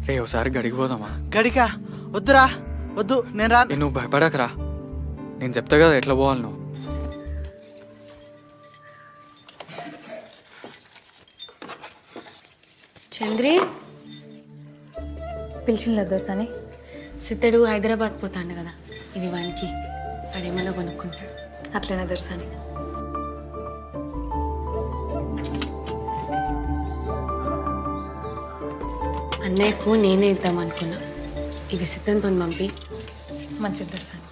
రే ఒకసారి గడికి పోదామా? గడికా? వద్దురా, వద్దు, నేను రా. నువ్వు భయపడకరా, నేను చెప్తా కదా ఎట్లా పోవాలి నువ్వు. చంద్రి పిలిచిన దోసాని సిద్ధడు హైదరాబాద్ పోతాండు కదా, ఇవి వానికి వాడేమన్నా కొనుక్కుంటాడు. అట్లనే దొరసాని. అన్నయ్యకు నేనే ఇద్దాం అనుకున్నా, ఇవి సిద్ధంతో పంపి. మంచిది దొరసాని.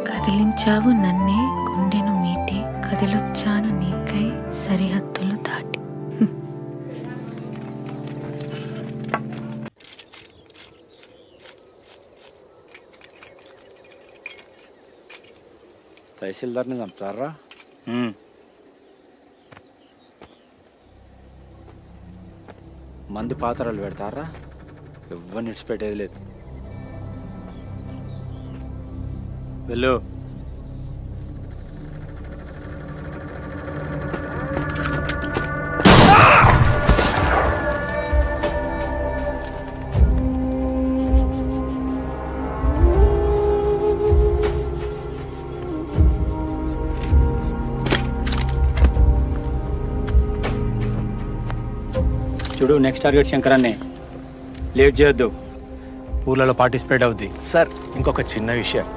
కదిలించావు నన్నే గుండెను మీటి, కదిలొచ్చాను నీకై సరిహద్దులు దాటి. తహసీల్దార్ని చంపుతారా? మందు పాత్రలు పెడతారా? ఎవరిని ఇడిచిపెట్టేది లేదు. వెళ్ళు. చూడు, నెక్స్ట్ టార్గెట్ శంకరాన్నే. లేట్ చేయొద్దు, ఊర్లలో పార్టిసిపేట్ అవుద్ది. సార్, ఇంకొక చిన్న విషయం,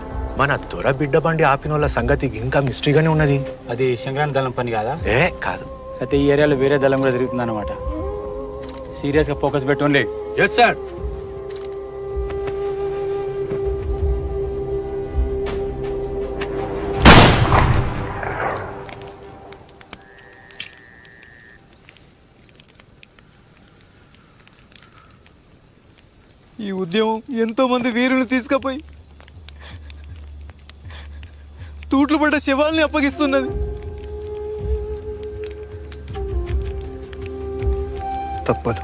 మన దొర బిడ్డ బండి ఆపిన వాళ్ళ సంగతి ఇంకా మిస్టరీగానే ఉన్నది. అది శంకరాన్ని దళం పని కాదా? కాదు. అయితే ఈ ఏరియాలో వేరే దళం కూడా తిరుగుతుంది అనమాట. సీరియస్గా ఫోకస్ పెట్టుకోండి. Yes sir. ఈ ఉద్యమం ఎంతో మంది వీరులు తీసుకుపోయి తూట్లు పడ్డ శవాల్ని అప్పగిస్తున్నది. తప్పదు.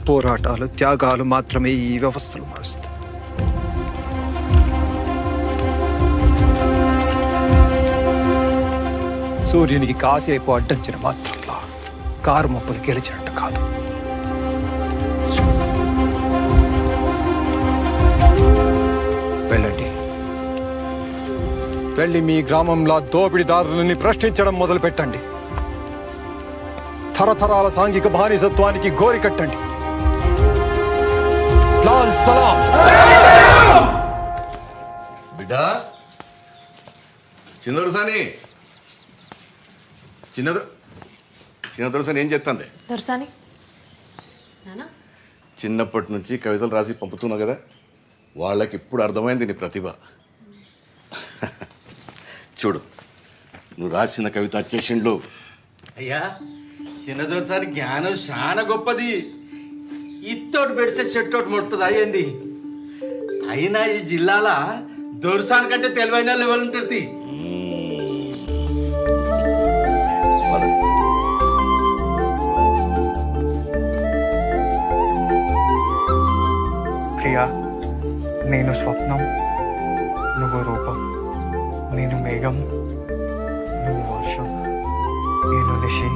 పోరాటాలు, త్యాగాలు మాత్రమే ఈ వ్యవస్థలు మారుస్తాయి. సూర్యునికి కాసేపు అడ్డంచిన మాత్రంలో కారు మప్పులు గెలిచినట్టు కాదు. వెళ్ళండి, వెళ్ళి మీ గ్రామంలో దోపిడీదారులని ప్రశ్నించడం మొదలు పెట్టండి. తరతరాల సాంఘిక బానిసత్వానికి గోరి కట్టండి. లాల్ సలాం. బిడ్డా, చిన్నదొరసాని చిన్నదొరసాని ఏం చేస్తుంది? దొరసాని చిన్నప్పటి నుంచి కవితలు రాసి పంపుతున్నావు కదా, వాళ్ళకి ఇప్పుడు అర్థమైంది నీ ప్రతిభ. చూడు, నువ్వు రాసిన కవిత వచ్చేసిండు. అయ్యా, చిన్నదొరసారి జ్ఞానం చాలా గొప్పది. ఇత్తోటి పెడితే చెట్టోటి ముడుతుంది అయ్యింది. అయినా ఈ జిల్లాల దొరసాని కంటే తెలివైన లెవెల్ ఉంటుంది. ప్రియా, నేను స్వప్నం, నువ్వు రూపం. నేను మేఘం, నువ్వు వర్షం. నేను నిషి,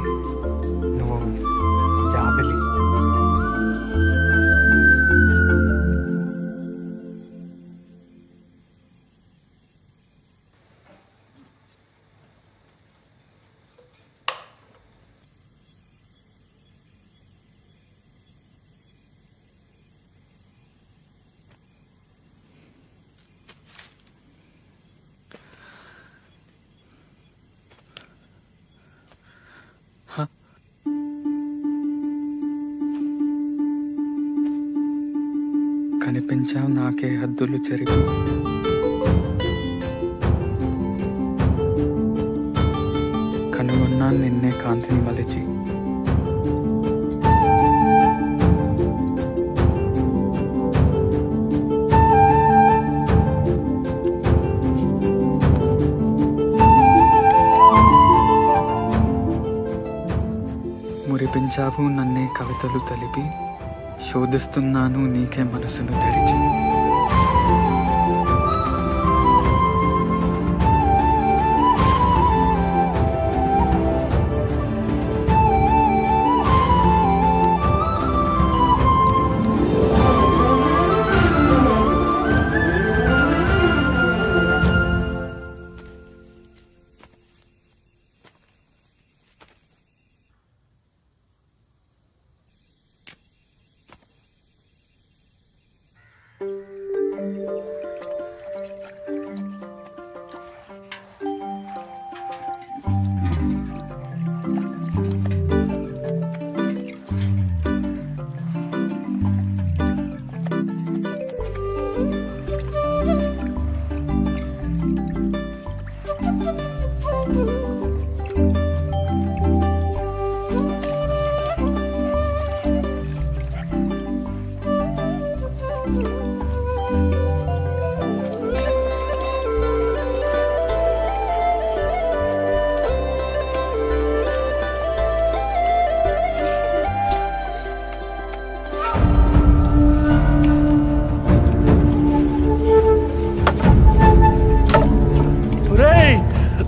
నువ్వు జాబిలి. కనిపించావు నాకే హద్దులు చెరిగి, కనుగొన్నాను నిన్నే కాంతిని మలిచి. పంపించావు నన్నే కవితలు తలిపి, శోధిస్తున్నాను నీకే మనసును తెరిచి.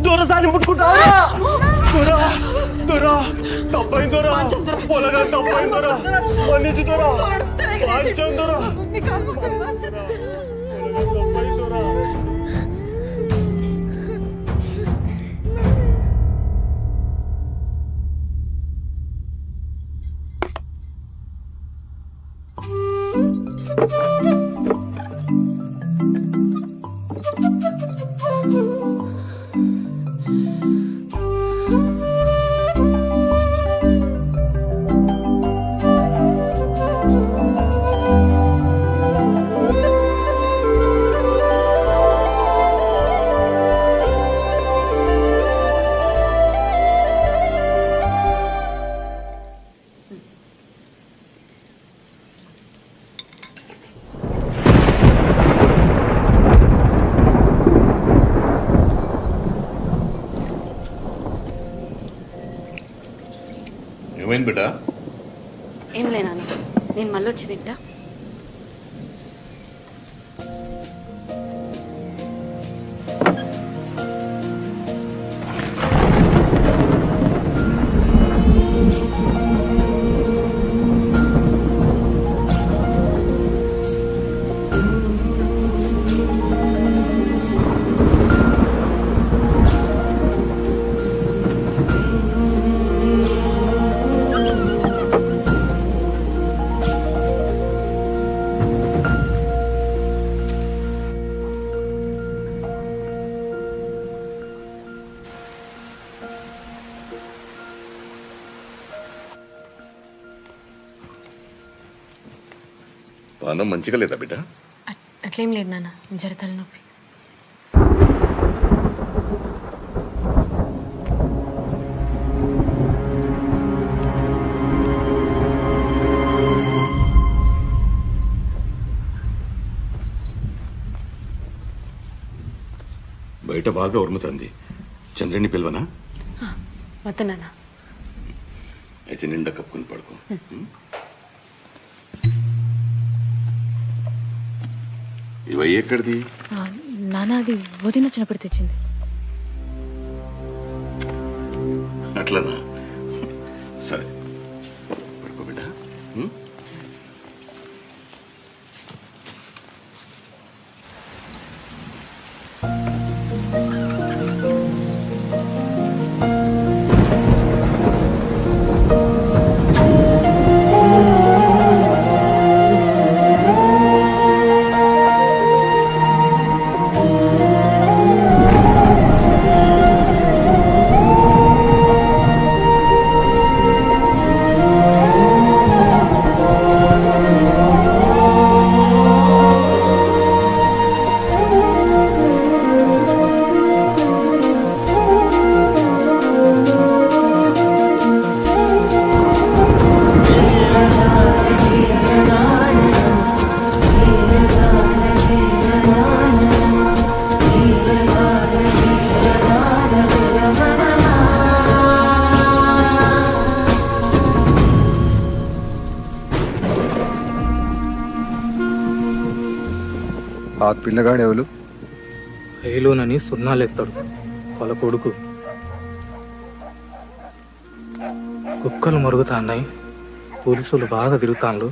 దొరసాన్ని ముట్టుకుంటావా? దొరా దొరా తప్పైంది దొరా, పొలగా తప్పైంది దొరా, మన్నించు దొరా, వాంచం దొరా, పొలగా తప్పైంది దొరా. ఏమైంది బిడ్డ? ఏం లేనా, నేను మళ్ళీ వచ్చి తింటా. పానం మంచిగా లేదా బిడ్డ? అట్లేం లేదు నాన్న, జర తలనొప్పి. బయట బాగా ఉరుముతుంది. చంద్రుని పిలవనా? వద్దు నాన్న. అయితే నిండా కప్పుకుని పడుకో. ఇవన్నీ ఎక్కడిది? నాన్న అది వదిన వచ్చినప్పుడు తెచ్చింది. అట్లనా? సరే పడుకో బిడ్డ. ఆ పిల్లగాడు ఎవరు? ఏలోనని సున్నాలెత్తాడు వాళ్ళ కొడుకు. కుక్కలు మరుగుతాన్నాయి, పోలీసులు బాగా తిరుగుతాన్లు.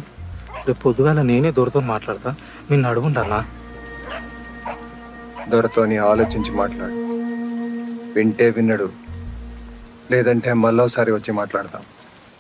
రేపు పొద్దుగాల నేనే దొరతో మాట్లాడతా, నిన్ను అడుగుండన్నా. దొరతోని ఆలోచించి మాట్లాడు. వింటే విన్నడు, లేదంటే మళ్ళోసారి వచ్చి మాట్లాడతాం.